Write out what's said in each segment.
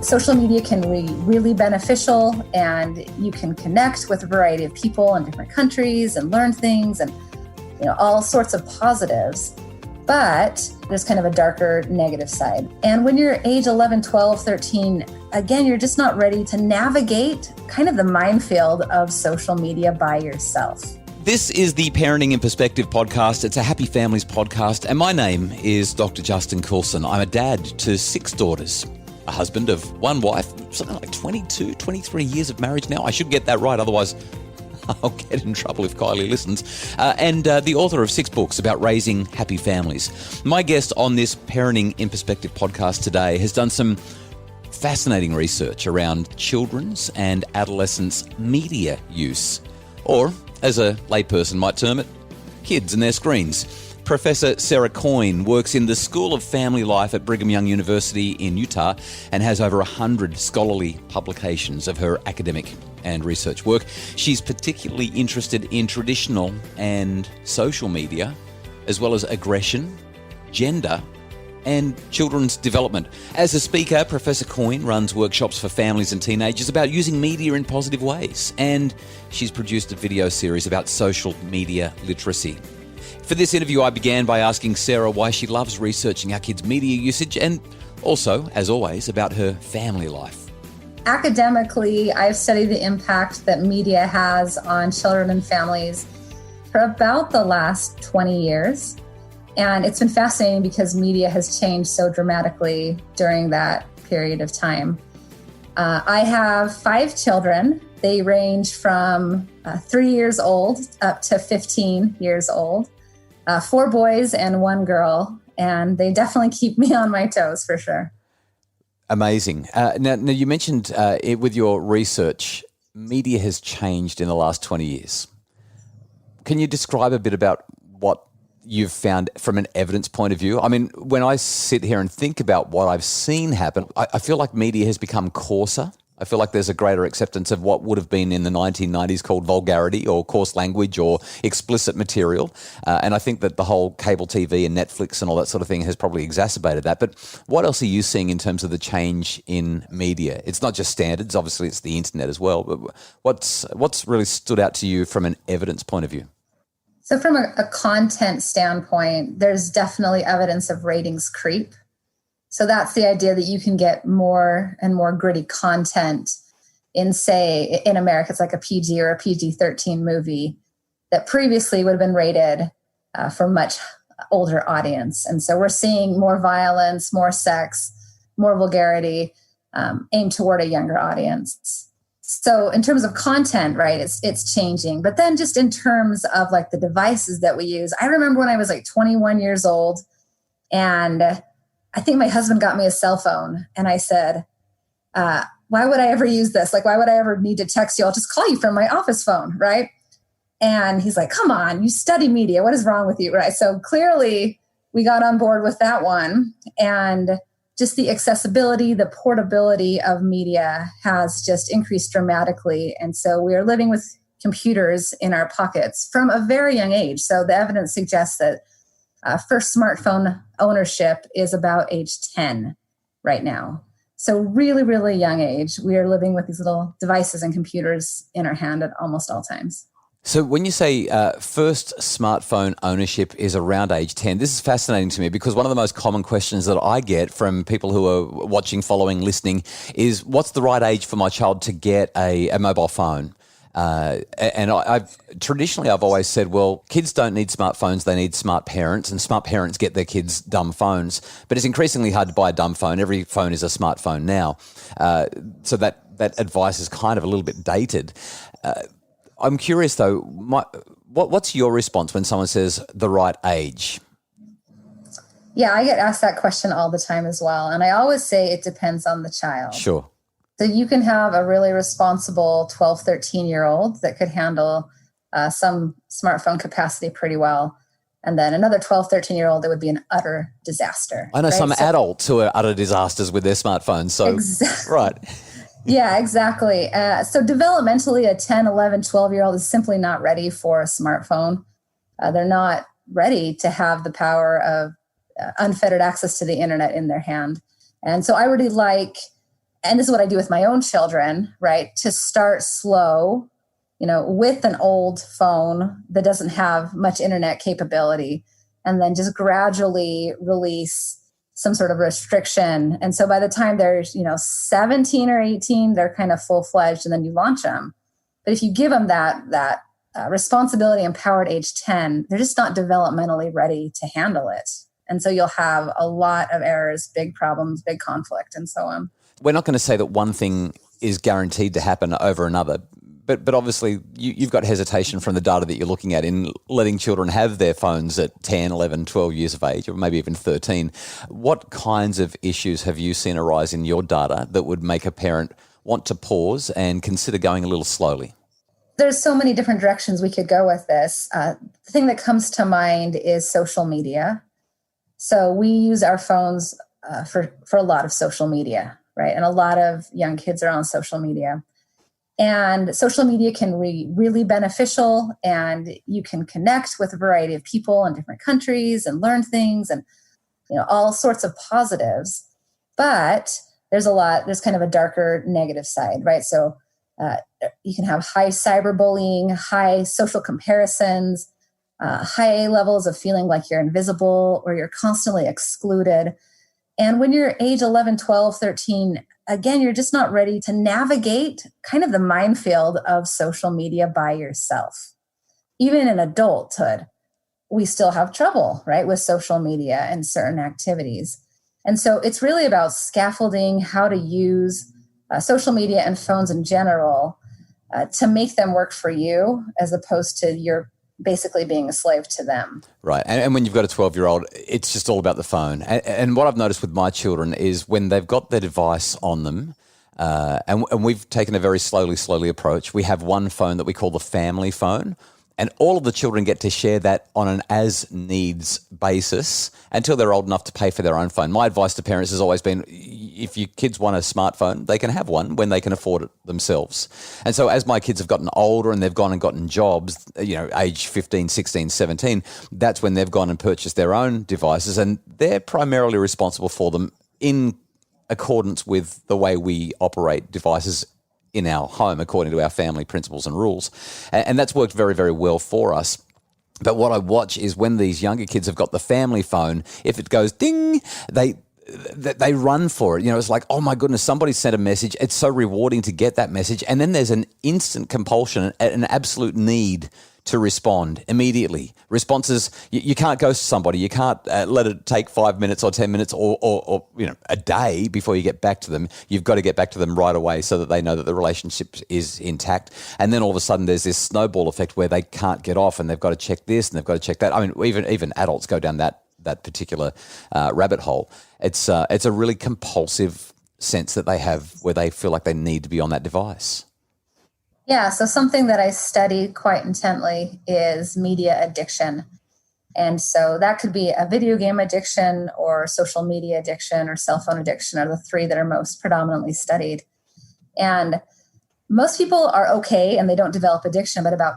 social media can be really beneficial, and you can connect with a variety of people in different countries and learn things and all sorts of positives. But there's kind of a darker negative side. And when you're age 11, 12, 13, again, you're just not ready to navigate kind of the minefield of social media by yourself. This is the Parenting in Perspective podcast. It's a Happy Families podcast, and my name is Dr. Justin Coulson. I'm a dad to 6 daughters, a husband of 1 wife, something like 22, 23 years of marriage now. I should get that right, otherwise I'll get in trouble if Kylie listens. And the author of 6 books about raising happy families. My guest on this Parenting in Perspective podcast today has done some fascinating research around children's and adolescents' media use, or as a layperson might term it, kids and their screens. Professor Sarah Coyne works in the School of Family Life at Brigham Young University in Utah and has over 100 scholarly publications of her academic and research work. She's particularly interested in traditional and social media, as well as aggression, gender, and children's development. As a speaker, Professor Coyne runs workshops for families and teenagers about using media in positive ways, and she's produced a video series about social media literacy. For this interview, I began by asking Sarah why she loves researching our kids' media usage and also, as always, about her family life. Academically, I've studied the impact that media has on children and families for about the last 20 years. And it's been fascinating because media has changed so dramatically during that period of time. I have 5 children. They range from 3 years old up to 15 years old. 4 boys and 1 girl, and they definitely keep me on my toes for sure. Amazing. Now you mentioned with your research, media has changed in the last 20 years. Can you describe a bit about what you've found from an evidence point of view? I mean, when I sit here and think about what I've seen happen, I feel like media has become coarser. I feel like there's a greater acceptance of what would have been in the 1990s called vulgarity or coarse language or explicit material. And I think that the whole cable TV and Netflix and all that sort of thing has probably exacerbated that. But what else are you seeing in terms of the change in media? It's not just standards, obviously it's the internet as well. But what's really stood out to you from an evidence point of view? So from a content standpoint, there's definitely evidence of ratings creep. So that's the idea that you can get more and more gritty content in, say, in America, it's like a PG or a PG-13 movie that previously would have been rated for much older audience. And so we're seeing more violence, more sex, more vulgarity aimed toward a younger audience. So in terms of content, right, it's changing. But then just in terms of like the devices that we use, I remember when I was like 21 years old and I think my husband got me a cell phone and I said, why would I ever use this? Like, why would I ever need to text you? I'll just call you from my office phone, right? And he's like, come on, you study media. What is wrong with you, right? So clearly we got on board with that one. And just the accessibility, the portability of media has just increased dramatically. And so we are living with computers in our pockets from a very young age. So the evidence suggests that first smartphone ownership is about age 10 right now. So really, really young age. We are living with these little devices and computers in our hand at almost all times. So when you say first smartphone ownership is around age 10, this is fascinating to me because one of the most common questions that I get from people who are watching, following, listening is what's the right age for my child to get a mobile phone? And I've traditionally always said, well, kids don't need smartphones, they need smart parents, and smart parents get their kids dumb phones. But it's increasingly hard to buy a dumb phone. Every phone is a smartphone now. So that advice is kind of a little bit dated. I'm curious though, what's your response when someone says the right age? Yeah, I get asked that question all the time as well. And I always say it depends on the child. Sure. So you can have a really responsible 12, 13-year-old that could handle some smartphone capacity pretty well. And then another 12, 13-year-old that would be an utter disaster. I know some adults who are utter disasters with their smartphones. So, exactly. Right. Yeah, exactly. So developmentally, a 10, 11, 12-year-old is simply not ready for a smartphone. They're not ready to have the power of unfettered access to the internet in their hand. And so I really like and this is what I do with my own children, right? To start slow, with an old phone that doesn't have much internet capability, and then just gradually release some sort of restriction. And so by the time they're, 17 or 18, they're kind of full-fledged, and then you launch them. But if you give them that responsibility and power at age 10, they're just not developmentally ready to handle it. And so you'll have a lot of errors, big problems, big conflict, and so on. We're not going to say that one thing is guaranteed to happen over another, but obviously you've got hesitation from the data that you're looking at in letting children have their phones at 10, 11, 12 years of age, or maybe even 13. What kinds of issues have you seen arise in your data that would make a parent want to pause and consider going a little slowly? There's so many different directions we could go with this. The thing that comes to mind is social media. So we use our phones for a lot of social media, right? And a lot of young kids are on social media. And social media can be really beneficial, and you can connect with a variety of people in different countries and learn things and, all sorts of positives. But there's kind of a darker negative side, right? So you can have high cyberbullying, high social comparisons, high levels of feeling like you're invisible or you're constantly excluded. And when you're age 11, 12, 13, again, you're just not ready to navigate kind of the minefield of social media by yourself. Even in adulthood, we still have trouble, right, with social media and certain activities. And so it's really about scaffolding how to use social media and phones in general to make them work for you, as opposed to your basically being a slave to them. Right. And when you've got a 12-year-old, it's just all about the phone. And what I've noticed with my children is when they've got their device on them, and we've taken a very slowly approach, we have one phone that we call the family phone. And all of the children get to share that on an as-needs basis until they're old enough to pay for their own phone. My advice to parents has always been, if your kids want a smartphone, they can have one when they can afford it themselves. And so as my kids have gotten older and they've gone and gotten jobs, age 15, 16, 17, that's when they've gone and purchased their own devices, and they're primarily responsible for them in accordance with the way we operate devices in our home, according to our family principles and rules. And that's worked very, very well for us. But what I watch is when these younger kids have got the family phone, if it goes ding, they run for it. It's like, oh my goodness, somebody sent a message. It's so rewarding to get that message. And then there's an instant compulsion, an absolute need to respond immediately. Responses, you can't ghost somebody. You can't let it take 5 minutes or 10 minutes or a day before you get back to them. You've got to get back to them right away so that they know that the relationship is intact. And then all of a sudden there's this snowball effect where they can't get off, and they've got to check this and they've got to check that. I mean, even adults go down that particular rabbit hole. It's a really compulsive sense that they have where they feel like they need to be on that device. Yeah, so something that I study quite intently is media addiction. And so that could be a video game addiction or social media addiction or cell phone addiction are the three that are most predominantly studied. And most people are okay and they don't develop addiction, but about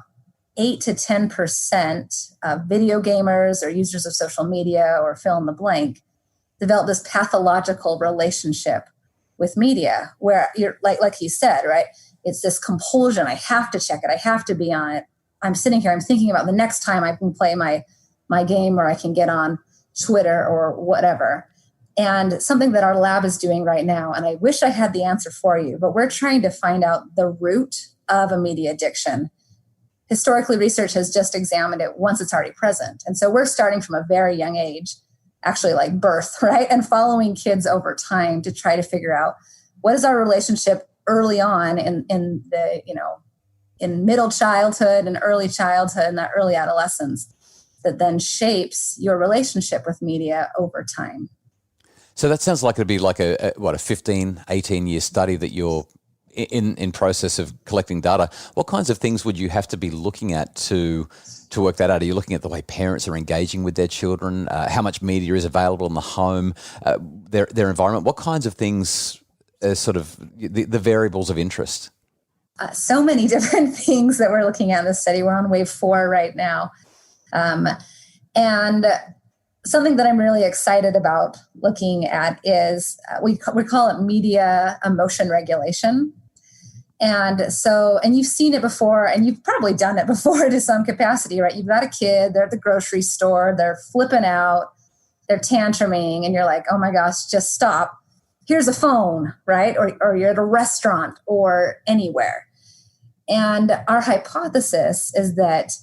8 to 10% of video gamers or users of social media or fill in the blank develop this pathological relationship with media where you're like you said, right? It's this compulsion. I have to check it. I have to be on it. I'm sitting here. I'm thinking about the next time I can play my game, or I can get on Twitter or whatever. And something that our lab is doing right now, and I wish I had the answer for you, but we're trying to find out the root of a media addiction. Historically, research has just examined it once it's already present. And so we're starting from a very young age, actually like birth, right? And following kids over time to try to figure out what is our relationship early on in the, in middle childhood and early childhood and that early adolescence that then shapes your relationship with media over time. So that sounds like it'd be like a 15, 18-year study that you're in process of collecting data. What kinds of things would you have to be looking at to work that out? Are you looking at the way parents are engaging with their children, how much media is available in the home, their environment? What kinds of things sort of the variables of interest? So many different things that we're looking at in this study. We're on wave 4 right now. And something that I'm really excited about looking at is we call it media emotion regulation. And you've seen it before, and you've probably done it before to some capacity, right? You've got a kid, they're at the grocery store, they're flipping out, they're tantruming, and you're like, oh my gosh, just stop. Here's a phone, right? Or you're at a restaurant or anywhere. And our hypothesis is that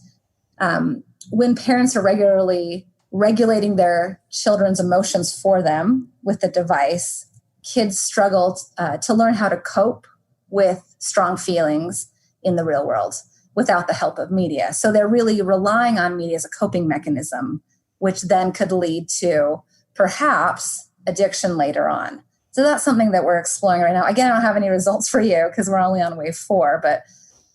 when parents are regularly regulating their children's emotions for them with the device, kids struggle to learn how to cope with strong feelings in the real world without the help of media. So they're really relying on media as a coping mechanism, which then could lead to perhaps addiction later on. So that's something that we're exploring right now. Again, I don't have any results for you because we're only on wave 4, but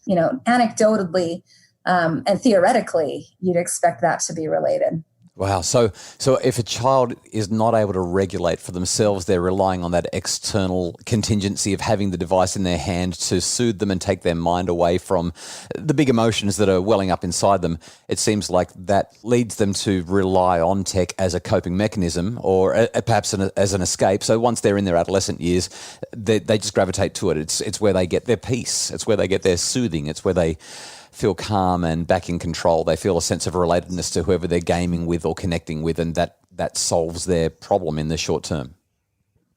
anecdotally and theoretically, you'd expect that to be related. Wow. So if a child is not able to regulate for themselves, they're relying on that external contingency of having the device in their hand to soothe them and take their mind away from the big emotions that are welling up inside them. It seems like that leads them to rely on tech as a coping mechanism or perhaps as an escape. So once they're in their adolescent years, they just gravitate to it. It's where they get their peace. It's where they get their soothing. It's where they feel calm and back in control. They feel a sense of relatedness to whoever they're gaming with or connecting with, and that solves their problem in the short term.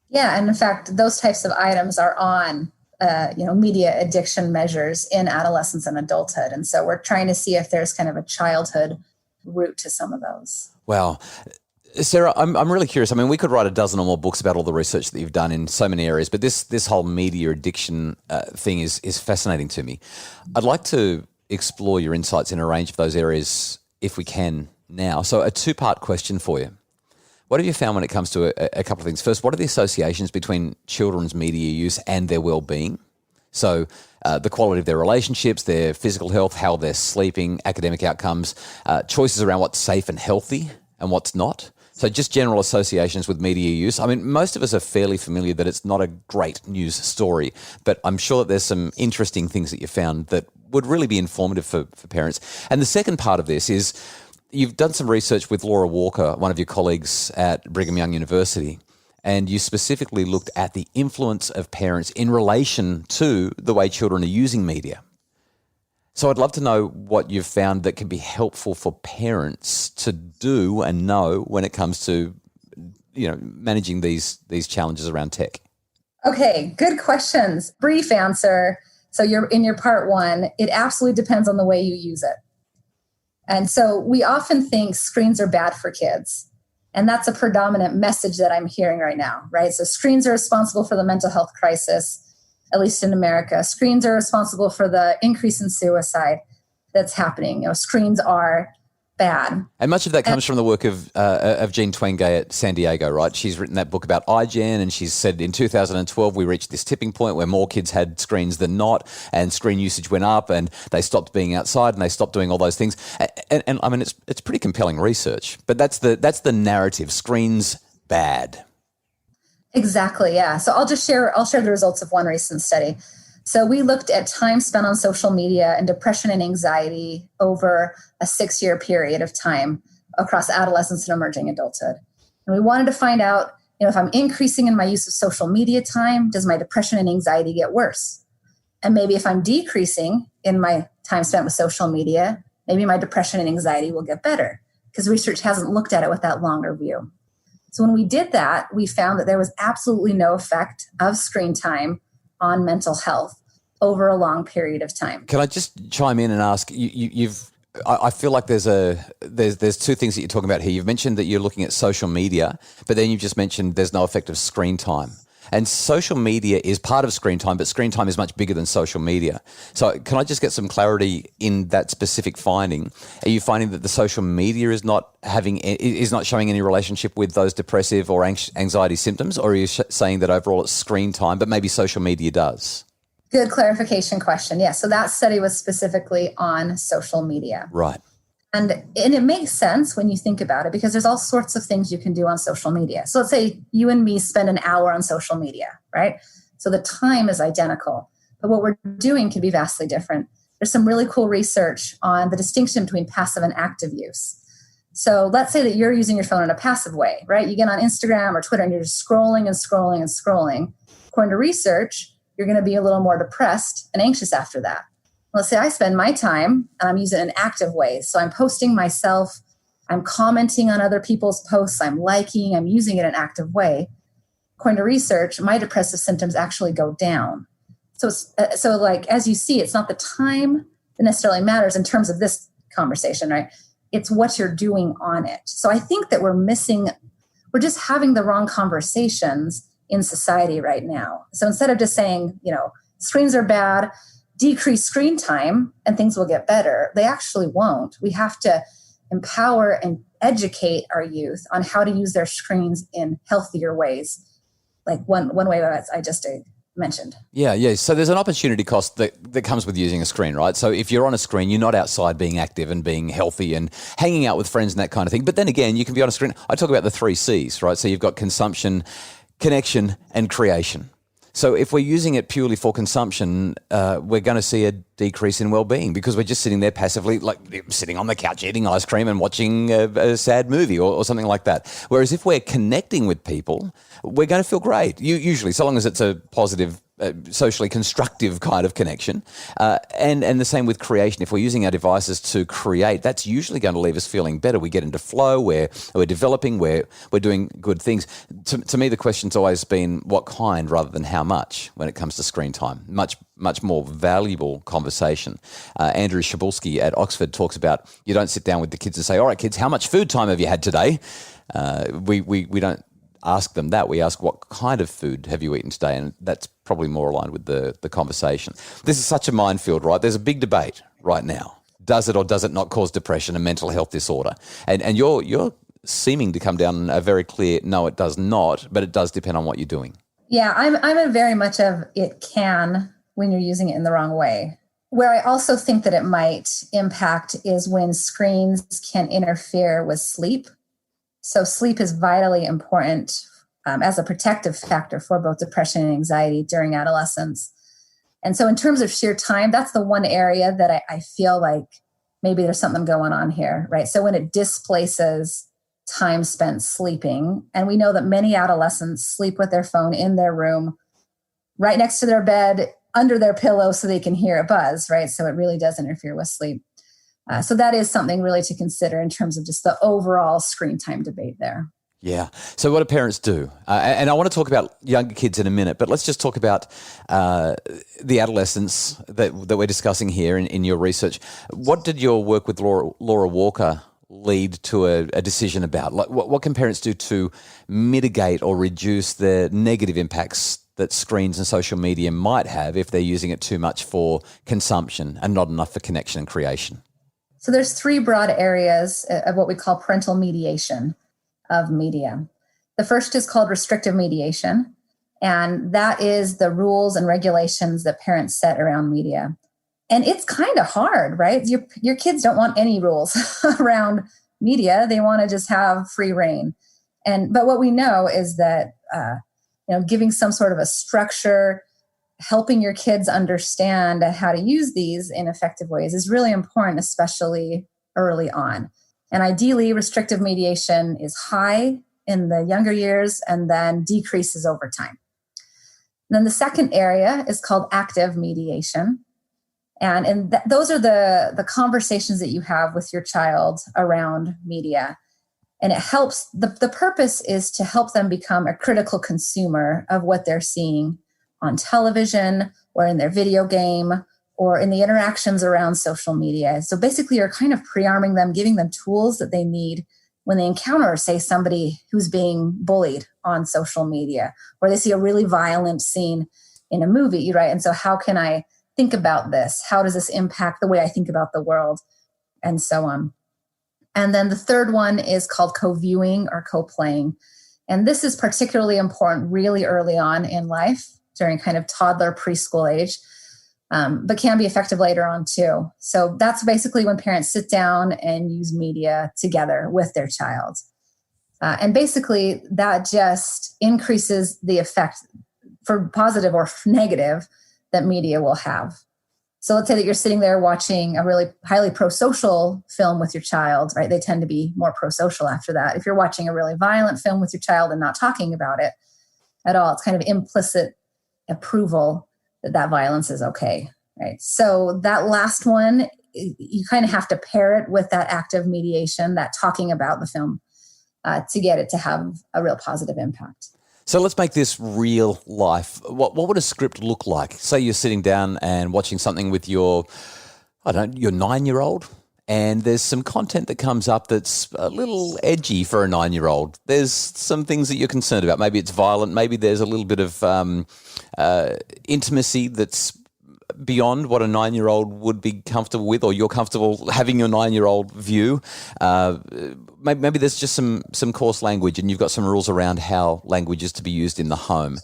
Yeah, and in fact, those types of items are on media addiction measures in adolescence and adulthood. And so we're trying to see if there's kind of a childhood root to some of those. Wow. Sarah, I'm really curious. I mean, we could write a dozen or more books about all the research that you've done in so many areas, but this whole media addiction thing is fascinating to me. I'd like to explore your insights in a range of those areas if we can now. So a two-part question for you. What have you found when it comes to a couple of things? First, what are the associations between children's media use and their well-being? So the quality of their relationships, their physical health, how they're sleeping, academic outcomes, choices around what's safe and healthy and what's not. So just general associations with media use. I mean, most of us are fairly familiar that it's not a great news story, but I'm sure that there's some interesting things that you found that would really be informative for parents. And the second part of this is you've done some research with Laura Walker, one of your colleagues at Brigham Young University, and you specifically looked at the influence of parents in relation to the way children are using media. So I'd love to know what you've found that can be helpful for parents to do and know when it comes to, managing these challenges around tech. Okay, good questions. Brief answer. So you're in your part 1, it absolutely depends on the way you use it. And so we often think screens are bad for kids. And that's a predominant message that I'm hearing right now, right? So screens are responsible for the mental health crisis, at least in America. Screens are responsible for the increase in suicide that's happening. Screens are bad. And much of that comes from the work of Jean Twenge at San Diego, right? She's written that book about iGen, and she's said in 2012 we reached this tipping point where more kids had screens than not, and screen usage went up, and they stopped being outside, and they stopped doing all those things. And I mean, it's pretty compelling research, but that's the narrative. Screens bad. Exactly, yeah. So I'll share the results of one recent study. So we looked at time spent on social media and depression and anxiety over a 6-year period of time across adolescence and emerging adulthood. And we wanted to find out, if I'm increasing in my use of social media time, does my depression and anxiety get worse? And maybe if I'm decreasing in my time spent with social media, maybe my depression and anxiety will get better, because research hasn't looked at it with that longer view. So when we did that, we found that there was absolutely no effect of screen time on mental health over a long period of time. Can I just chime in and ask, I feel like there's two things that you're talking about here. You've mentioned that you're looking at social media, but then you've just mentioned there's no effect of screen time. And social media is part of screen time, but screen time is much bigger than social media. So can I just get some clarity in that specific finding? Are you finding that the social media is not showing any relationship with those depressive or anxiety symptoms, or are you saying that overall it's screen time, but maybe social media does? Good clarification question. Yeah, so that study was specifically on social media. Right. And it makes sense when you think about it, because there's all sorts of things you can do on social media. So let's say you and me spend an hour on social media, right? So the time is identical, but what we're doing can be vastly different. There's some really cool research on the distinction between passive and active use. So let's say that you're using your phone in a passive way, right? You get on Instagram or Twitter and you're just scrolling and scrolling and scrolling. According to research, you're going to be a little more depressed and anxious after that. Let's say I spend my time and I'm using it in active ways. So I'm posting myself, I'm commenting on other people's posts, I'm liking, I'm using it in an active way. According to research, my depressive symptoms actually go down. So like, as you see, it's not the time that necessarily matters in terms of this conversation, right? It's what you're doing on it. So I think that we're just having the wrong conversations in society right now. So instead of just saying, screens are bad, decrease screen time and things will get better, they actually won't. We have to empower and educate our youth on how to use their screens in healthier ways. Like one way that I just mentioned. Yeah. So there's an opportunity cost that comes with using a screen, right? So if you're on a screen, you're not outside being active and being healthy and hanging out with friends and that kind of thing. But then again, you can be on a screen. I talk about the 3 C's, right? So you've got consumption, connection, and creation. So if we're using it purely for consumption, we're going to see a decrease in well-being because we're just sitting there passively, like sitting on the couch eating ice cream and watching a sad movie or something like that. Whereas if we're connecting with people, we're going to feel great, usually, so long as it's a positive, socially constructive kind of connection. And the same with creation. If we're using our devices to create, that's usually going to leave us feeling better. We get into flow, we're developing, we're doing good things. To me, the question's always been what kind rather than how much when it comes to screen time. Much more valuable conversation. Andrew Shabolsky at Oxford talks about you don't sit down with the kids and say, all right, kids, how much food time have you had today? We don't ask them that. We ask what kind of food have you eaten today? And that's probably more aligned with the conversation. This is such a minefield, right? There's a big debate right now. Does it or does it not cause depression and mental health disorder? And you're seeming to come down a very clear, no, it does not, but it does depend on what you're doing. Yeah, I'm a very much of it can when you're using it in the wrong way. Where I also think that it might impact is when screens can interfere with sleep. So sleep is vitally important as a protective factor for both depression and anxiety during adolescence. And so in terms of sheer time, that's the one area that I feel like maybe there's something going on here, right? So when it displaces time spent sleeping, and we know that many adolescents sleep with their phone in their room, right next to their bed, under their pillow so they can hear it buzz, right? So it really does interfere with sleep. So that is something really to consider in terms of just the overall screen time debate there. Yeah. So what do parents do? And I want to talk about younger kids in a minute, but let's just talk about the adolescents that we're discussing here in your research. What did your work with Laura Walker lead to a decision about? Like, what can parents do to mitigate or reduce the negative impacts that screens and social media might have if they're using it too much for consumption and not enough for connection and creation? So there's 3 broad areas of what we call parental mediation of media. The first is called restrictive mediation, and that is the rules and regulations that parents set around media. And it's kind of hard, right? Your kids don't want any rules around media. They want to just have free reign. But what we know is that giving some sort of a structure, helping your kids understand how to use these in effective ways is really important, especially early on. And ideally, restrictive mediation is high in the younger years and then decreases over time. And then the second area is called active mediation. And those are the conversations that you have with your child around media. And it helps, the purpose is to help them become a critical consumer of what they're seeing on television or in their video game or in the interactions around social media. So basically you're kind of pre-arming them, giving them tools that they need when they encounter, say, somebody who's being bullied on social media, or they see a really violent scene in a movie, right? And so how can I think about this? How does this impact the way I think about the world? And so on. And then the third one is called co-viewing or co-playing. And this is particularly important really early on in life, during kind of toddler preschool age, but can be effective later on too. So that's basically when parents sit down and use media together with their child. And basically that just increases the effect, for positive or negative, that media will have. So let's say that you're sitting there watching a really highly pro-social film with your child, right? They tend to be more pro-social after that. If you're watching a really violent film with your child and not talking about it at all, it's kind of implicit approval that violence is okay, right? So that last one, you kind of have to pair it with that active mediation, that talking about the film, to get it to have a real positive impact. So let's make this real life. What would a script look like? Say you're sitting down and watching something with your 9-year-old, and there's some content that comes up that's a little edgy for a 9-year-old. There's some things that you're concerned about. Maybe it's violent. Maybe there's a little bit of intimacy that's beyond what a 9-year-old would be comfortable with, or you're comfortable having your 9-year-old view. Maybe there's just some coarse language, and you've got some rules around how language is to be used in the home.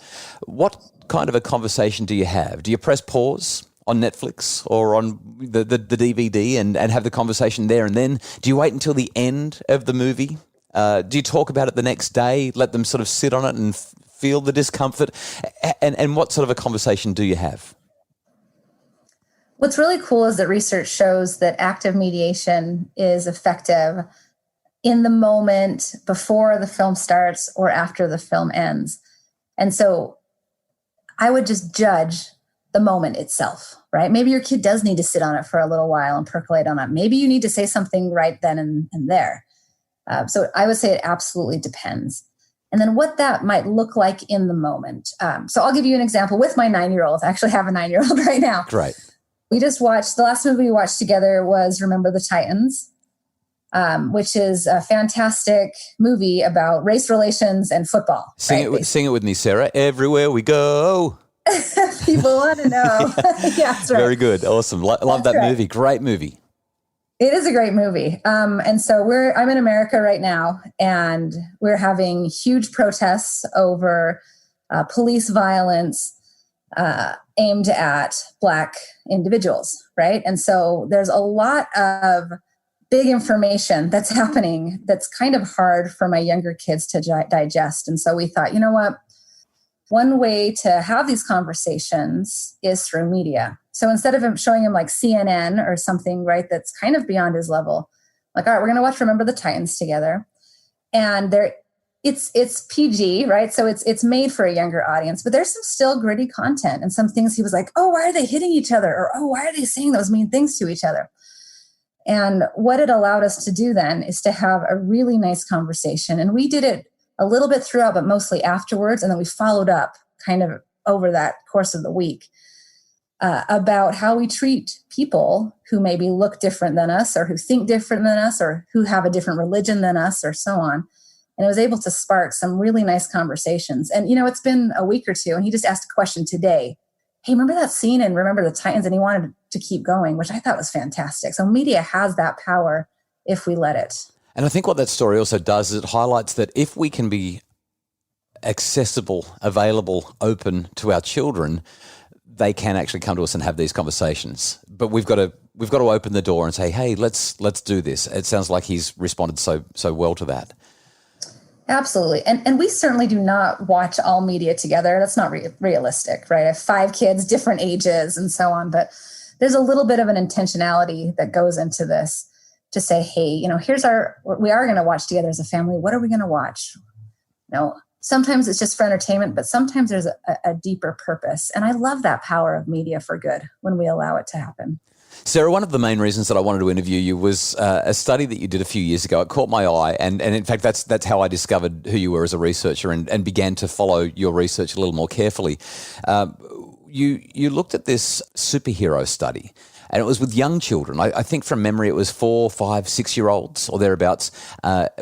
What kind of a conversation do you have? Do you press pause on Netflix or on the DVD and have the conversation there and then? Do you wait until the end of the movie? Do you talk about it the next day, let them sort of sit on it and feel the discomfort? And what sort of a conversation do you have? What's really cool is that research shows that active mediation is effective in the moment before the film starts or after the film ends. And so I would just judge the moment itself, right? Maybe your kid does need to sit on it for a little while and percolate on it. Maybe you need to say something right then and there. So I would say it absolutely depends. And then what that might look like in the moment. So I'll give you an example with my 9-year-old. I actually have a 9-year-old right now. Great. We just watched, the last movie we watched together was Remember the Titans, which is a fantastic movie about race relations and football. Sing it with me, Sarah. Everywhere we go. People want to know. Yeah, that's right. Very good. Awesome. Love that movie. Great movie. It is a great movie. And so I'm in America right now, and we're having huge protests over police violence aimed at Black individuals, right? And so there's a lot of big information that's happening that's kind of hard for my younger kids to digest. And so we thought, you know what? One way to have these conversations is through media. So instead of showing him like CNN or something, right, that's kind of beyond his level, like, all right, we're going to watch Remember the Titans together. And it's PG, right? So it's made for a younger audience, but there's some still gritty content and some things he was like, oh, why are they hitting each other? Or, oh, why are they saying those mean things to each other? And what it allowed us to do then is to have a really nice conversation. And we did it a little bit throughout, but mostly afterwards. And then we followed up kind of over that course of the week about how we treat people who maybe look different than us, or who think different than us, or who have a different religion than us, or so on. And it was able to spark some really nice conversations. And, it's been a week or two, and he just asked a question today. Hey, remember that scene in Remember the Titans? And he wanted to keep going, which I thought was fantastic. So media has that power if we let it. And I think what that story also does is it highlights that if we can be accessible, available, open to our children, they can actually come to us and have these conversations. But we've got to open the door and say, hey, let's do this. It sounds like he's responded so well to that. Absolutely. And we certainly do not watch all media together. That's not realistic, right? I have 5 kids, different ages and so on. But there's a little bit of an intentionality that goes into this to say, hey, we are going to watch together as a family. What are we going to watch? Sometimes it's just for entertainment, but sometimes there's a deeper purpose. And I love that power of media for good when we allow it to happen. Sarah, one of the main reasons that I wanted to interview you was a study that you did a few years ago. It caught my eye, and in fact, that's how I discovered who you were as a researcher and began to follow your research a little more carefully. You looked at this superhero study, and it was with young children. I think from memory it was 4, 5, 6-year-olds or thereabouts,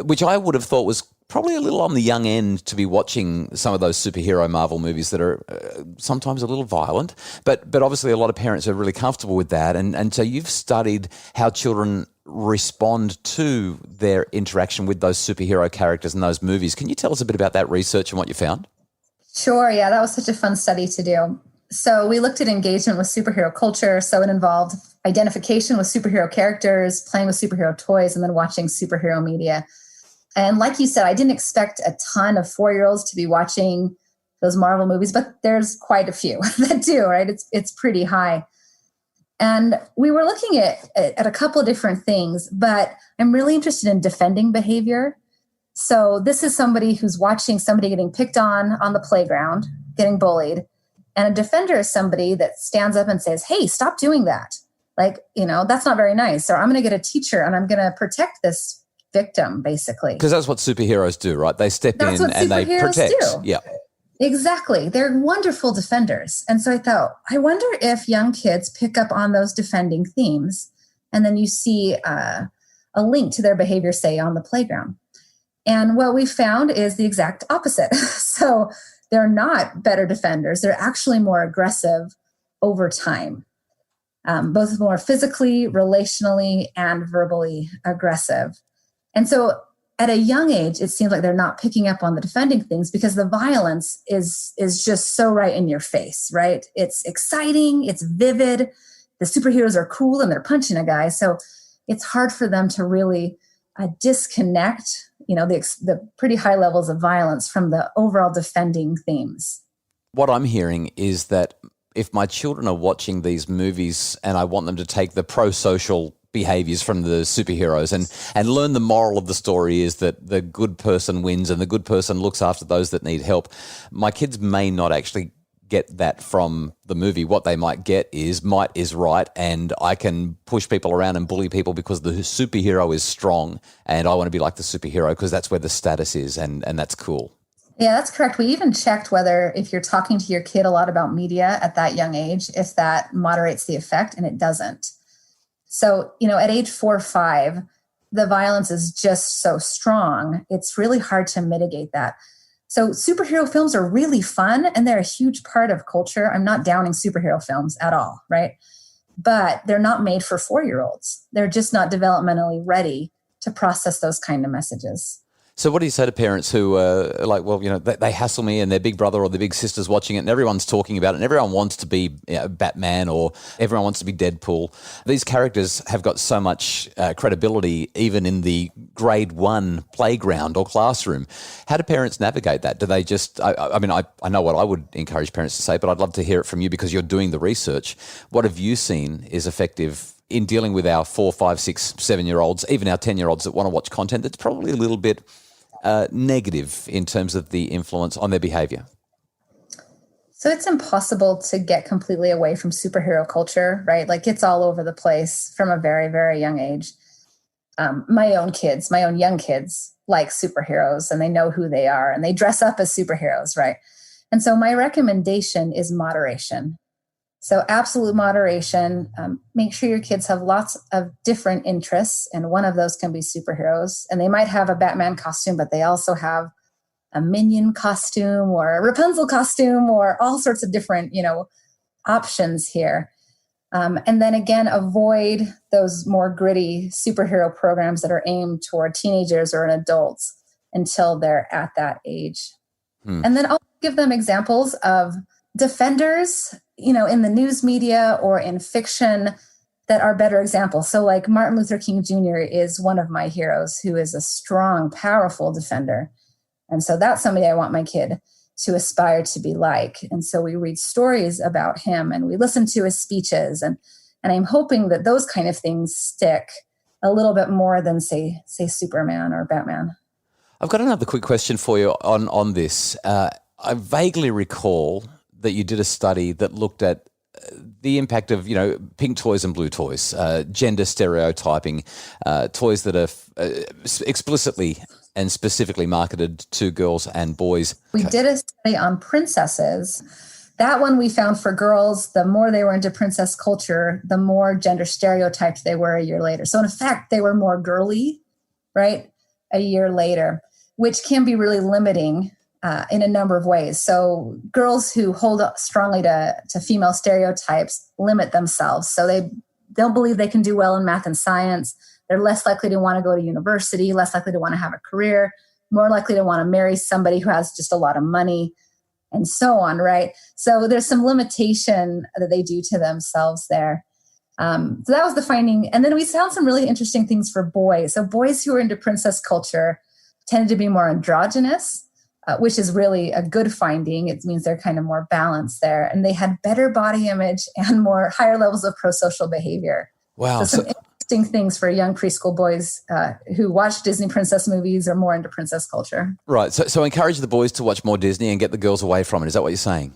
which I would have thought was probably a little on the young end to be watching some of those superhero Marvel movies that are sometimes a little violent. But obviously a lot of parents are really comfortable with that. And so you've studied how children respond to their interaction with those superhero characters in those movies. Can you tell us a bit about that research and what you found? Sure. Yeah, that was such a fun study to do. So we looked at engagement with superhero culture. So it involved identification with superhero characters, playing with superhero toys, and then watching superhero media. And like you said, I didn't expect a ton of 4-year-olds to be watching those Marvel movies, but there's quite a few that do, right? It's pretty high. And we were looking at a couple of different things, but I'm really interested in defending behavior. So this is somebody who's watching somebody getting picked on the playground, getting bullied. And a defender is somebody that stands up and says, hey, stop doing that. Like, that's not very nice. Or I'm going to get a teacher and I'm going to protect this victim, basically. Because that's what superheroes do, right? They step in and they protect. Yeah. Exactly. They're wonderful defenders. And so I thought, I wonder if young kids pick up on those defending themes. And then you see a link to their behavior, say, on the playground. And what we found is the exact opposite. So they're not better defenders. They're actually more aggressive over time, both more physically, relationally, and verbally aggressive. And so at a young age, it seems like they're not picking up on the defending things because the violence is just so right in your face, right? It's exciting. It's vivid. The superheroes are cool and they're punching a guy. So it's hard for them to really disconnect the pretty high levels of violence from the overall defending themes. What I'm hearing is that if my children are watching these movies and I want them to take the pro-social behaviors from the superheroes and learn the moral of the story is that the good person wins and the good person looks after those that need help, my kids may not actually get that from the movie. What they might get is might is right, and I can push people around and bully people because the superhero is strong and I want to be like the superhero because that's where the status is, and that's cool. Yeah, that's correct. We even checked whether if you're talking to your kid a lot about media at that young age, if that moderates the effect, and it doesn't. So, at age 4 or 5, the violence is just so strong. It's really hard to mitigate that. So superhero films are really fun and they're a huge part of culture. I'm not downing superhero films at all, right? But they're not made for 4-year-olds. They're just not developmentally ready to process those kind of messages. So what do you say to parents who are like, well, they hassle me and their big brother or their big sister's watching it and everyone's talking about it and everyone wants to be Batman or everyone wants to be Deadpool. These characters have got so much credibility even in the grade 1 playground or classroom. How do parents navigate that? Do they just, I know what I would encourage parents to say, but I'd love to hear it from you because you're doing the research. What have you seen is effective in dealing with our 4, 5, 6, 7-year-olds, even our 10-year-olds that want to watch content that's probably a little bit negative in terms of the influence on their behavior? So it's impossible to get completely away from superhero culture, right? Like it's all over the place from a very, very young age. My own young kids like superheroes and they know who they are and they dress up as superheroes, right? And so my recommendation is moderation. So absolute moderation. Make sure your kids have lots of different interests, and one of those can be superheroes. And they might have a Batman costume, but they also have a Minion costume or a Rapunzel costume or all sorts of different, options here. And then again, avoid those more gritty superhero programs that are aimed toward teenagers or adults until they're at that age. And then I'll give them examples of defenders, in the news media or in fiction that are better examples. So like Martin Luther King Jr. is one of my heroes who is a strong, powerful defender. And so that's somebody I want my kid to aspire to be like. And so we read stories about him and we listen to his speeches. And I'm hoping that those kind of things stick a little bit more than say Superman or Batman. I've got another quick question for you on this. I vaguely recall that you did a study that looked at the impact of, pink toys and blue toys, gender stereotyping, toys that are explicitly and specifically marketed to girls and boys. We did a study on princesses. That one we found for girls, the more they were into princess culture, the more gender stereotyped they were a year later. So in effect, they were more girly, right, a year later, which can be really limiting in a number of ways. So girls who hold up strongly to female stereotypes limit themselves. So they don't believe they can do well in math and science. They're less likely to want to go to university, less likely to want to have a career, more likely to want to marry somebody who has just a lot of money, and so on, right? So there's some limitation that they do to themselves there. So that was the finding. And then we found some really interesting things for boys. So boys who are into princess culture tended to be more androgynous. which is really a good finding. It means they're kind of more balanced there. And they had better body image and more higher levels of pro-social behavior. Wow. So some interesting things for young preschool boys who watch Disney princess movies or more into princess culture. Right. So encourage the boys to watch more Disney and get the girls away from it. Is that what you're saying?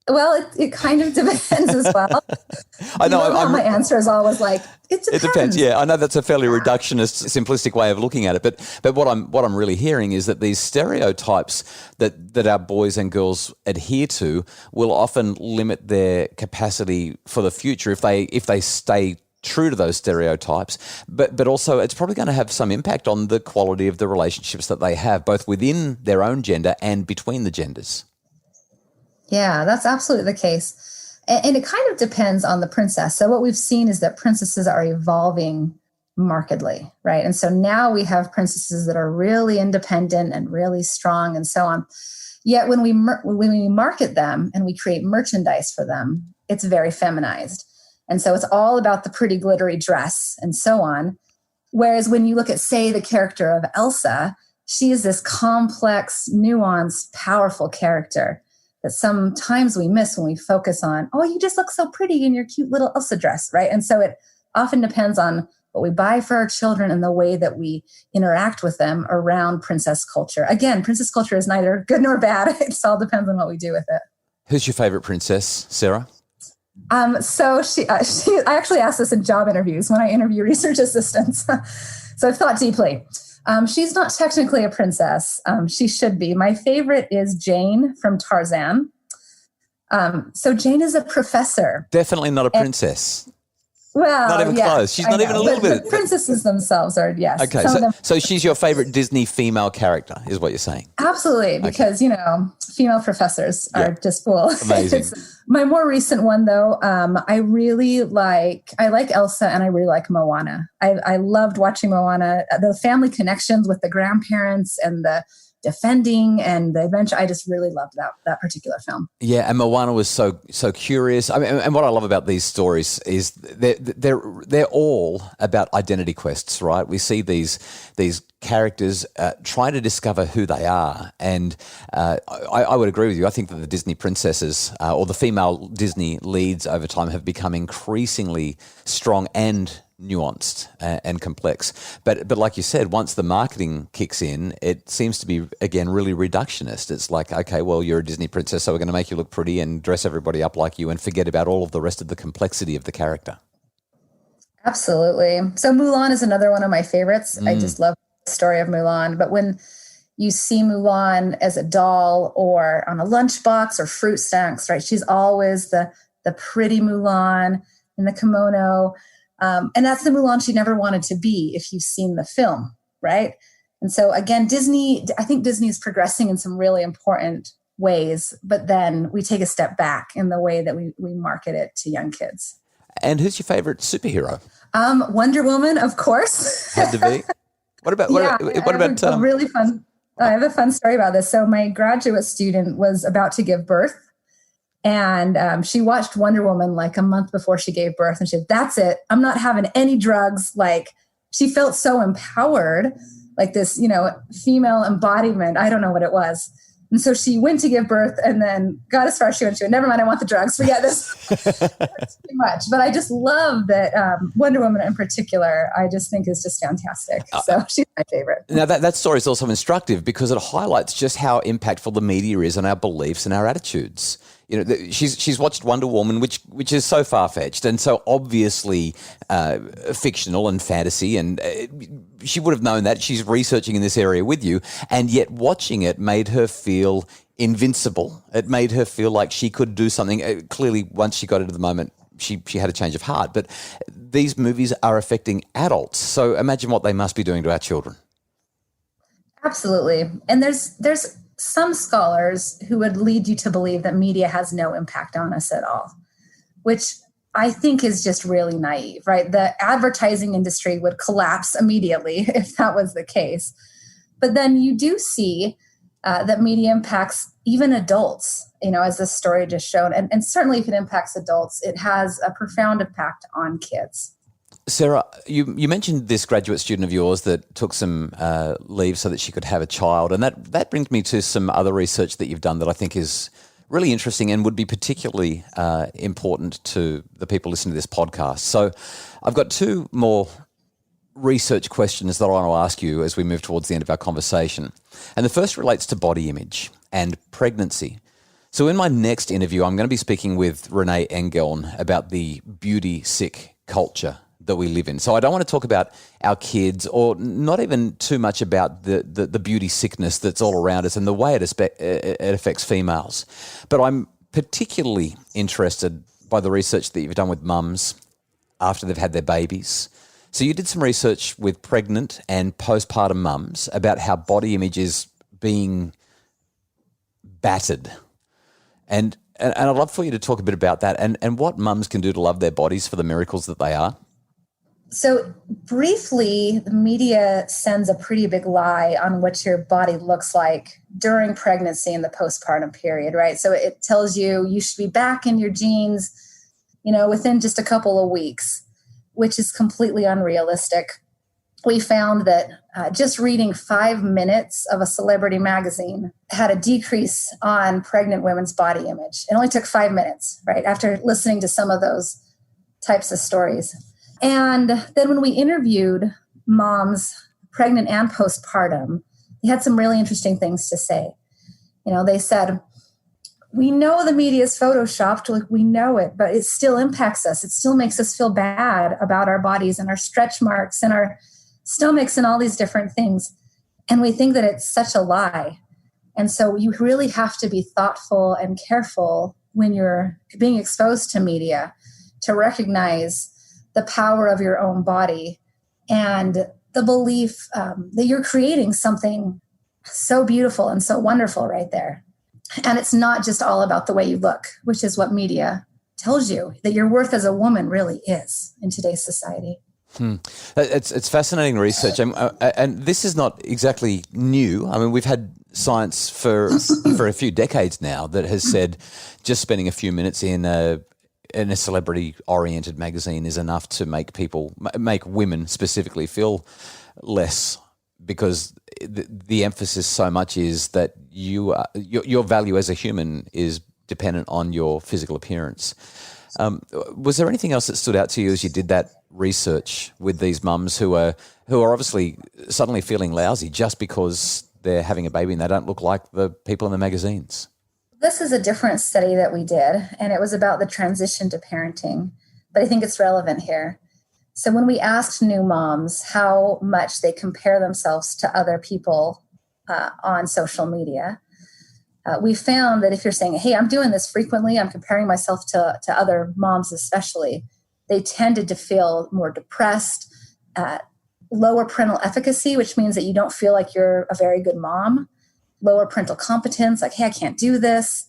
Well, it kind of depends as well. I know. My answer is always like, it depends. It depends. Yeah, I know that's a fairly reductionist, simplistic way of looking at it. But what I'm really hearing is that these stereotypes that our boys and girls adhere to will often limit their capacity for the future if they stay true to those stereotypes. But also, it's probably going to have some impact on the quality of the relationships that they have, both within their own gender and between the genders. Yeah, that's absolutely the case. And it kind of depends on the princess. So what we've seen is that princesses are evolving markedly, right? And so now we have princesses that are really independent and really strong and so on. Yet when we market them and we create merchandise for them, it's very feminized. And so it's all about the pretty glittery dress and so on. Whereas when you look at, say, the character of Elsa, she is this complex, nuanced, powerful character that sometimes we miss when we focus on, oh, you just look so pretty in your cute little Elsa dress, right? And so it often depends on what we buy for our children and the way that we interact with them around princess culture. Again, princess culture is neither good nor bad. It all depends on what we do with it. Who's your favorite princess, Sarah? So I actually asked this in job interviews when I interview research assistants. So I've thought deeply. She's not technically a princess. She should be. My favorite is Jane from Tarzan. So Jane is a professor. Definitely not a princess. Well, not even close. She's not even a little bit. The princesses themselves are, yes. Okay, so she's your favorite Disney female character, is what you're saying? Absolutely, because, female professors are just cool. Amazing. My more recent one, though, I like Elsa and I really like Moana. I loved watching Moana. The family connections with the grandparents and the defending and the adventure. I just really loved that particular film. Yeah, and Moana was so curious. I mean, and what I love about these stories is they're all about identity quests, right? We see these characters trying to discover who they are, and I would agree with you. I think that the Disney princesses or the female Disney leads over time have become increasingly strong and nuanced and complex. But like you said, once the marketing kicks in, it seems to be, again, really reductionist. It's like, okay, well, you're a Disney princess, so we're going to make you look pretty and dress everybody up like you and forget about all of the rest of the complexity of the character. Absolutely. So Mulan is another one of my favorites. I just love the story of Mulan. But when you see Mulan as a doll or on a lunchbox or fruit snacks, right, she's always the pretty Mulan in the kimono. And that's the Mulan she never wanted to be if you've seen the film, right? And so again, I think Disney is progressing in some really important ways, but then we take a step back in the way that we market it to young kids. And who's your favorite superhero? Wonder Woman, of course. Had to be. What about really fun? I have a fun story about this. So my graduate student was about to give birth. And she watched Wonder Woman like a month before she gave birth. And she said, that's it. I'm not having any drugs. Like, she felt so empowered, like this, female embodiment. I don't know what it was. And so she went to give birth and then got as far as she went. She went, never mind, I want the drugs. Forget this. That's too much. But I just love that Wonder Woman in particular, I just think is just fantastic. So she's my favorite. Now, that story is also instructive because it highlights just how impactful the media is on our beliefs and our attitudes. She's watched Wonder Woman, which is so far-fetched and so obviously fictional and fantasy, and she would have known that. She's researching in this area with you, and yet watching it made her feel invincible. It made her feel like she could do something. Clearly, once she got into the moment, she had a change of heart. But these movies are affecting adults, so imagine what they must be doing to our children. Absolutely. And there's some scholars who would lead you to believe that media has no impact on us at all, which I think is just really naive, right? The advertising industry would collapse immediately if that was the case. But then you do see that media impacts even adults, as this story just showed. And certainly if it impacts adults, it has a profound impact on kids. Sarah, you mentioned this graduate student of yours that took some leave so that she could have a child, and that brings me to some other research that you've done that I think is really interesting and would be particularly important to the people listening to this podcast. So I've got two more research questions that I want to ask you as we move towards the end of our conversation. And the first relates to body image and pregnancy. So in my next interview, I'm going to be speaking with Renee Engeln about the beauty sick culture that we live in. So I don't want to talk about our kids or not even too much about the beauty sickness that's all around us and the way it affects females. But I'm particularly interested by the research that you've done with mums after they've had their babies. So you did some research with pregnant and postpartum mums about how body image is being battered. And I'd love for you to talk a bit about that and what mums can do to love their bodies for the miracles that they are. So briefly, the media sends a pretty big lie on what your body looks like during pregnancy and the postpartum period, right? So it tells you should be back in your jeans, within just a couple of weeks, which is completely unrealistic. We found that just reading 5 minutes of a celebrity magazine had a decrease on pregnant women's body image. It only took 5 minutes, right? After listening to some of those types of stories. And then when we interviewed moms, pregnant and postpartum, they had some really interesting things to say. They said, we know the media is photoshopped, like we know it, but it still impacts us. It still makes us feel bad about our bodies and our stretch marks and our stomachs and all these different things. And we think that it's such a lie. And so you really have to be thoughtful and careful when you're being exposed to media to recognize the power of your own body and the belief that you're creating something so beautiful and so wonderful right there. And it's not just all about the way you look, which is what media tells you that your worth as a woman really is in today's society. It's fascinating research, and this is not exactly new. I mean, we've had science for a few decades now that has said just spending a few minutes in a celebrity-oriented magazine is enough to make women specifically feel less, because the emphasis so much is that your value as a human is dependent on your physical appearance. Was there anything else that stood out to you as you did that research with these mums who are obviously suddenly feeling lousy just because they're having a baby and they don't look like the people in the magazines? This is a different study that we did, and it was about the transition to parenting, but I think it's relevant here. So when we asked new moms how much they compare themselves to other people on social media, we found that if you're saying, hey, I'm doing this frequently, I'm comparing myself to other moms especially, they tended to feel more depressed, lower parental efficacy, which means that you don't feel like you're a very good mom, lower parental competence, like, hey, I can't do this,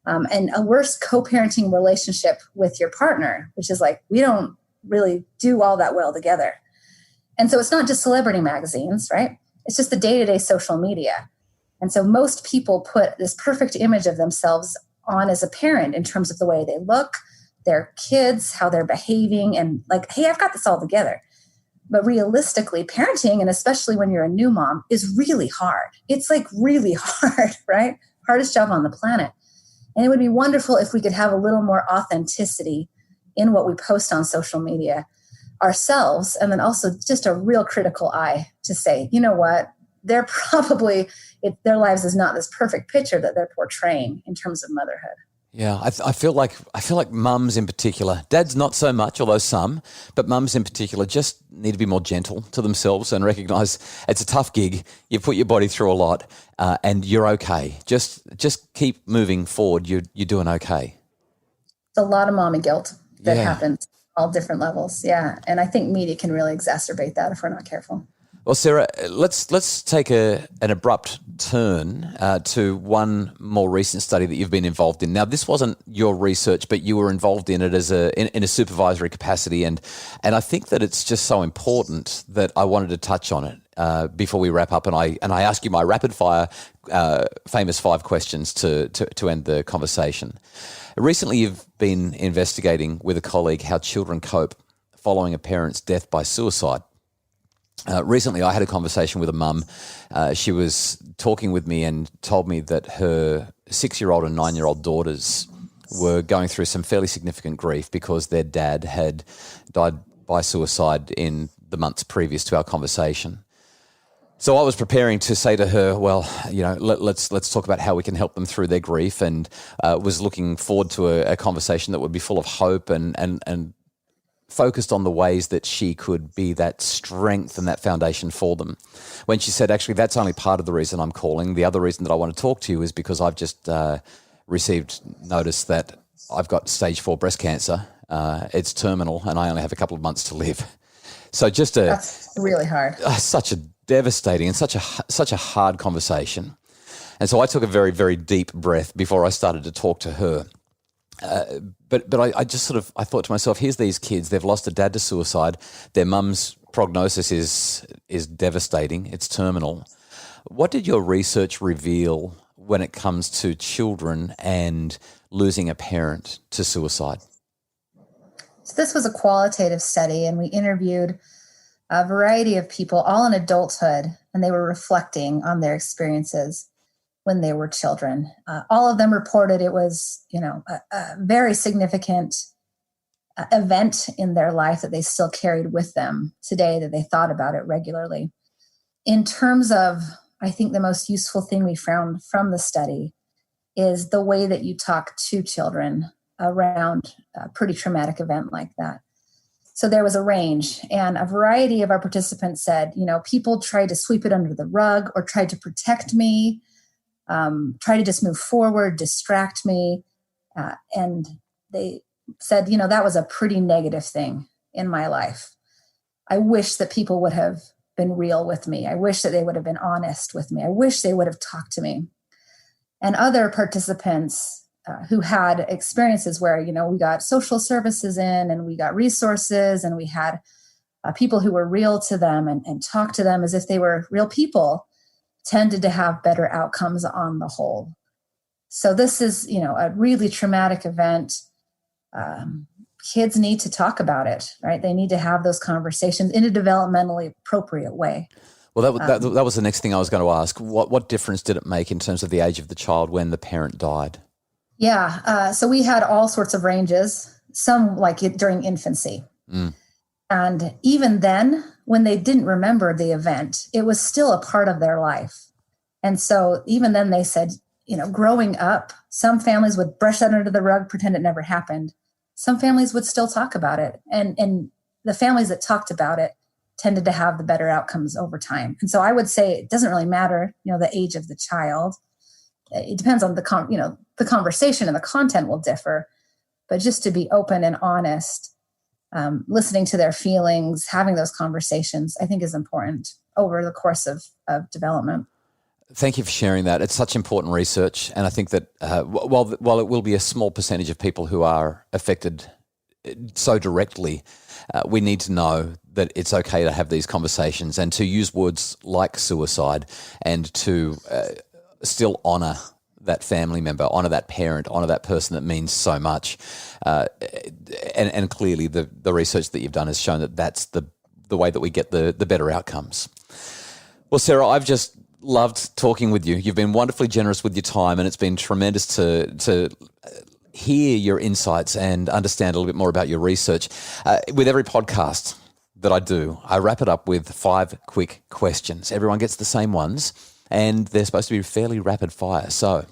and a worse co-parenting relationship with your partner, which is like, we don't really do all that well together. And so it's not just celebrity magazines, right? It's just the day-to-day social media. And so most people put this perfect image of themselves on as a parent in terms of the way they look, their kids, how they're behaving, and like, hey, I've got this all together. But realistically, parenting, and especially when you're a new mom, is really hard. It's like really hard, right? Hardest job on the planet. And it would be wonderful if we could have a little more authenticity in what we post on social media ourselves, and then also just a real critical eye to say, you know what, they're probably, their lives is not this perfect picture that they're portraying in terms of motherhood. Yeah, I feel like mums in particular, dads not so much, although some, but mums in particular just need to be more gentle to themselves and recognise it's a tough gig. You put your body through a lot, and you're okay. Just keep moving forward. You're doing okay. It's a lot of mommy guilt that happens all different levels. Yeah, and I think media can really exacerbate that if we're not careful. Well, Sarah, let's take an abrupt turn to one more recent study that you've been involved in. Now, this wasn't your research, but you were involved in it as in a supervisory capacity, and I think that it's just so important that I wanted to touch on it before we wrap up. And I ask you my rapid fire, famous 5 questions to end the conversation. Recently, you've been investigating with a colleague how children cope following a parent's death by suicide. Recently, I had a conversation with a mum. She was talking with me and told me that her 6-year-old and 9-year-old daughters were going through some fairly significant grief because their dad had died by suicide in the months previous to our conversation. So I was preparing to say to her, well, let's talk about how we can help them through their grief, and was looking forward to a conversation that would be full of hope and focused on the ways that she could be that strength and that foundation for them. When she said, actually, that's only part of the reason I'm calling. The other reason that I want to talk to you is because I've just received notice that I've got stage 4 breast cancer. It's terminal and I only have a couple of months to live. So That's really hard. Such a devastating and such a hard conversation. And so I took a very, very deep breath before I started to talk to her. But I just I thought to myself, here's these kids, they've lost a dad to suicide. Their mum's prognosis is devastating. It's terminal. What did your research reveal when it comes to children and losing a parent to suicide? So this was a qualitative study, and we interviewed a variety of people, all in adulthood, and they were reflecting on their experiences when they were children. All of them reported it was, a very significant event in their life that they still carried with them today, that they thought about it regularly. In terms of, I think the most useful thing we found from the study is the way that you talk to children around a pretty traumatic event like that. So there was a range, and a variety of our participants said, people tried to sweep it under the rug or tried to protect me, try to just move forward, distract me. And they said, that was a pretty negative thing in my life. I wish that people would have been real with me. I wish that they would have been honest with me. I wish they would have talked to me. And other participants who had experiences where, we got social services in and we got resources and we had people who were real to them and talked to them as if they were real people, tended to have better outcomes on the whole. So this is, a really traumatic event. Kids need to talk about it, right? They need to have those conversations in a developmentally appropriate way. Well, that was the next thing I was going to ask. What difference did it make in terms of the age of the child when the parent died? Yeah. So we had all sorts of ranges, some like it during infancy. Mm. And even then, when they didn't remember the event, it was still a part of their life. And so even then they said, growing up, some families would brush that under the rug, pretend it never happened. Some families would still talk about it. And the families that talked about it tended to have the better outcomes over time. And so I would say it doesn't really matter, the age of the child. It depends on the conversation, and the content will differ. But just to be open and honest, listening to their feelings, having those conversations, I think is important over the course of development. Thank you for sharing that. It's such important research. And I think that while it will be a small percentage of people who are affected so directly, we need to know that it's okay to have these conversations and to use words like suicide and to still honour that family member, honour that parent, honour that person that means so much. And clearly the research that you've done has shown that that's the way that we get the better outcomes. Well, Sarah, I've just loved talking with you. You've been wonderfully generous with your time, and it's been tremendous to hear your insights and understand a little bit more about your research. With every podcast that I do, I wrap it up with 5 quick questions. Everyone gets the same ones, and they're supposed to be fairly rapid fire. So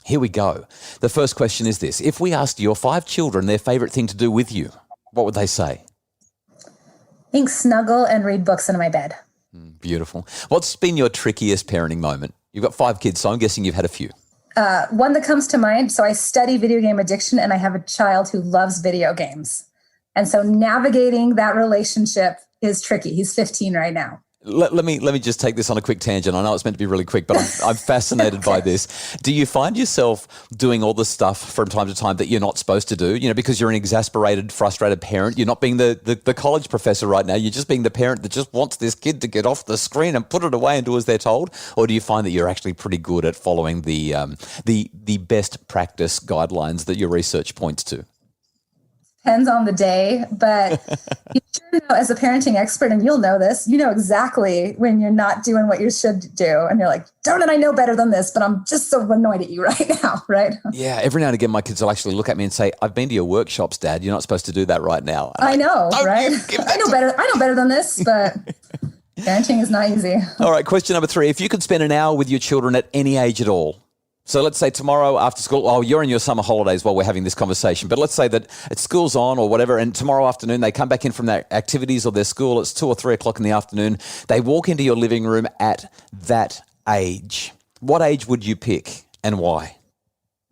here we go. The first question is this. If we asked your 5 children their favourite thing to do with you, what would they say? I think snuggle and read books in my bed. Beautiful. What's been your trickiest parenting moment? You've got 5 kids, so I'm guessing you've had a few. One that comes to mind, so I study video game addiction, and I have a child who loves video games. And so navigating that relationship is tricky. He's 15 right now. Let me just take this on a quick tangent. I know it's meant to be really quick, but I'm fascinated by this. Do you find yourself doing all the stuff from time to time that you're not supposed to do? Because you're an exasperated, frustrated parent. You're not being the college professor right now. You're just being the parent that just wants this kid to get off the screen and put it away and do as they're told. Or do you find that you're actually pretty good at following the best practice guidelines that your research points to? depends on the day, but you sure know, as a parenting expert, and you'll know this, you know exactly when you're not doing what you should do. And you're like, darn it, I know better than this, but I'm just so annoyed at you right now, right? Yeah, every now and again, my kids will actually look at me and say, I've been to your workshops, Dad. You're not supposed to do that right now. And I know, right? I know better than this, but parenting is not easy. All right, question number 3. If you could spend an hour with your children at any age at all, so let's say tomorrow after school, you're in your summer holidays while we're having this conversation, but let's say that school's on or whatever, and tomorrow afternoon they come back in from their activities or their school, it's 2 or 3 o'clock in the afternoon, they walk into your living room at that age. What age would you pick and why?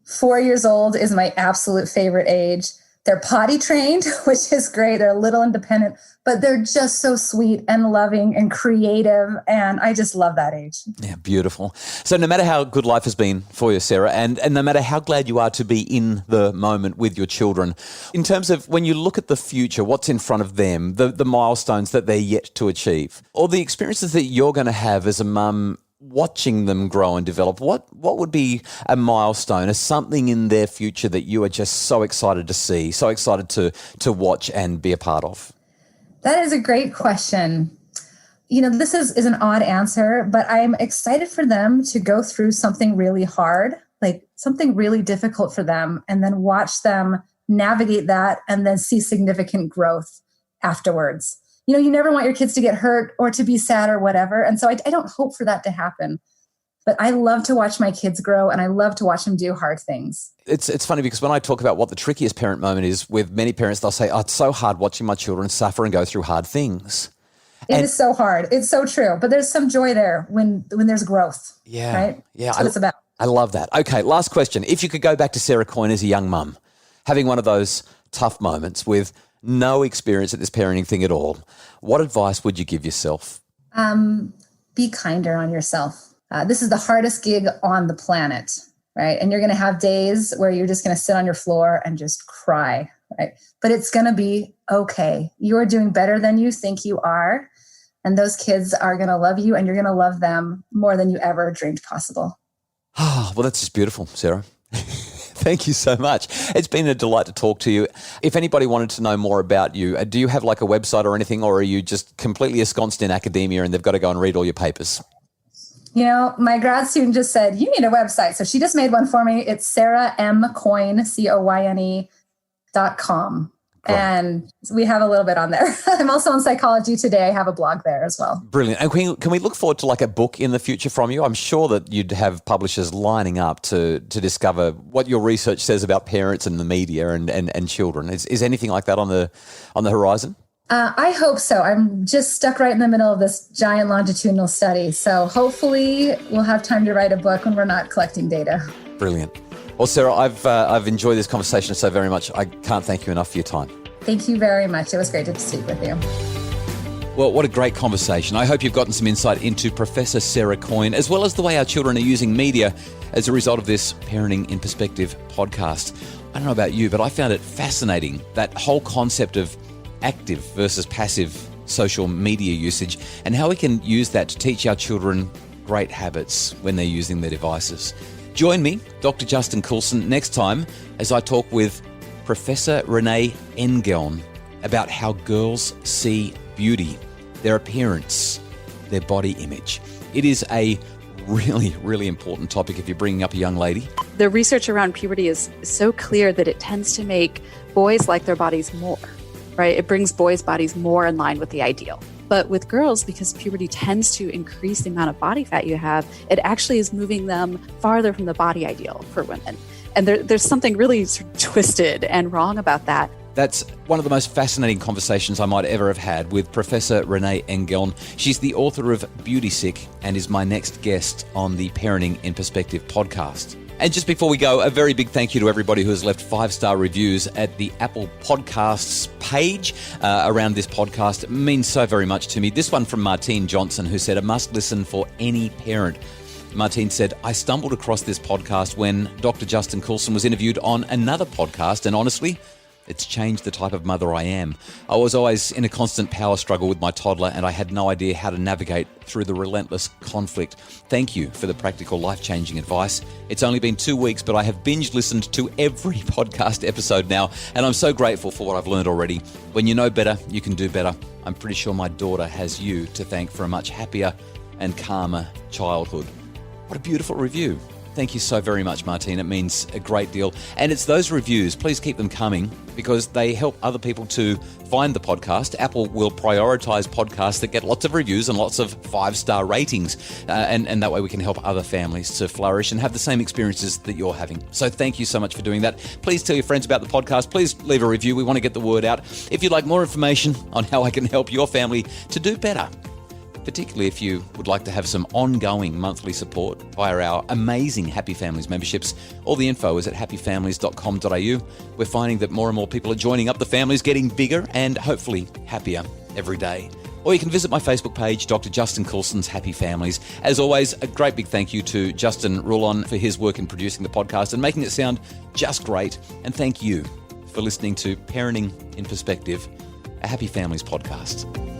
4 years old is my absolute favorite age. They're potty trained, which is great. They're a little independent, but they're just so sweet and loving and creative. And I just love that age. Yeah, beautiful. So no matter how good life has been for you, Sarah, and no matter how glad you are to be in the moment with your children, in terms of when you look at the future, what's in front of them, the milestones that they're yet to achieve, or the experiences that you're going to have as a mum watching them grow and develop, what would be a milestone, or something in their future that you are just so excited to see, so excited to watch and be a part of? That is a great question. You know, this is an odd answer, but I'm excited for them to go through something really hard, like something really difficult for them, and then watch them navigate that and then see significant growth afterwards. You know, you never want your kids to get hurt or to be sad or whatever. And so I don't hope for that to happen. But I love to watch my kids grow, and I love to watch them do hard things. It's funny because when I talk about what the trickiest parent moment is with many parents, they'll say, it's so hard watching my children suffer and go through hard things. It is so hard. It's so true. But there's some joy there when there's growth. Yeah. Right? Yeah. That's what it's about. I love that. Okay, last question. If you could go back to Sarah Coyne as a young mum, having one of those tough moments with no experience at this parenting thing at all, what advice would you give yourself? Be kinder on yourself. This is the hardest gig on the planet, right? And you're going to have days where you're just going to sit on your floor and just cry, right? But it's going to be okay. You're doing better than you think you are. And those kids are going to love you, and you're going to love them more than you ever dreamed possible. Oh, well, that's just beautiful, Sarah. Thank you so much. It's been a delight to talk to you. If anybody wanted to know more about you, do you have like a website or anything, or are you just completely ensconced in academia and they've got to go and read all your papers? You know, my grad student just said, you need a website. So she just made one for me. It's sarahmcoyne, COYNE.com. Great. And we have a little bit on there. I'm also on Psychology Today. I have a blog there as well. Brilliant. And can we look forward to like a book in the future from you? I'm sure that you'd have publishers lining up to discover what your research says about parents and the media and children. Is anything like that on the horizon? I hope so. I'm just stuck right in the middle of this giant longitudinal study. So hopefully we'll have time to write a book when we're not collecting data. Brilliant. Well, Sarah, I've enjoyed this conversation so very much. I can't thank you enough for your time. Thank you very much. It was great to speak with you. Well, what a great conversation. I hope you've gotten some insight into Professor Sarah Coyne, as well as the way our children are using media as a result of this Parenting in Perspective podcast. I don't know about you, but I found it fascinating, that whole concept of active versus passive social media usage and how we can use that to teach our children great habits when they're using their devices. Join me, Dr. Justin Coulson, next time as I talk with Professor Renee Engeln about how girls see beauty, their appearance, their body image. It is a really, really important topic if you're bringing up a young lady. The research around puberty is so clear that it tends to make boys like their bodies more, right? It brings boys' bodies more in line with the ideal. But with girls, because puberty tends to increase the amount of body fat you have, it actually is moving them farther from the body ideal for women. And there's something really sort of twisted and wrong about that. That's one of the most fascinating conversations I might ever have had with Professor Renee Engeln. She's the author of Beauty Sick and is my next guest on the Parenting in Perspective podcast. And just before we go, a very big thank you to everybody who has left 5-star reviews at the Apple Podcasts page around this podcast. It means so very much to me. This one from Martine Johnson, who said, a must listen for any parent. Martine said, I stumbled across this podcast when Dr. Justin Coulson was interviewed on another podcast, and honestly, It's changed the type of mother I am. I was always in a constant power struggle with my toddler, and I had no idea how to navigate through the relentless conflict. Thank you for the practical, life-changing advice. It's only been 2 weeks, but I have binge listened to every podcast episode now, and I'm so grateful for what I've learned already. When you know better, you can do better. I'm pretty sure my daughter has you to thank for a much happier and calmer childhood. What a beautiful review. Thank you so very much, Martine. It means a great deal. And it's those reviews, please keep them coming, because they help other people to find the podcast. Apple will prioritize podcasts that get lots of reviews and lots of 5-star ratings. And that way we can help other families to flourish and have the same experiences that you're having. So thank you so much for doing that. Please tell your friends about the podcast. Please leave a review. We want to get the word out. If you'd like more information on how I can help your family to do better, particularly if you would like to have some ongoing monthly support via our amazing Happy Families memberships. All the info is at happyfamilies.com.au. We're finding that more and more people are joining up. The family's getting bigger and hopefully happier every day. Or you can visit my Facebook page, Dr. Justin Coulson's Happy Families. As always, a great big thank you to Justin Rulon for his work in producing the podcast and making it sound just great. And thank you for listening to Parenting in Perspective, a Happy Families podcast.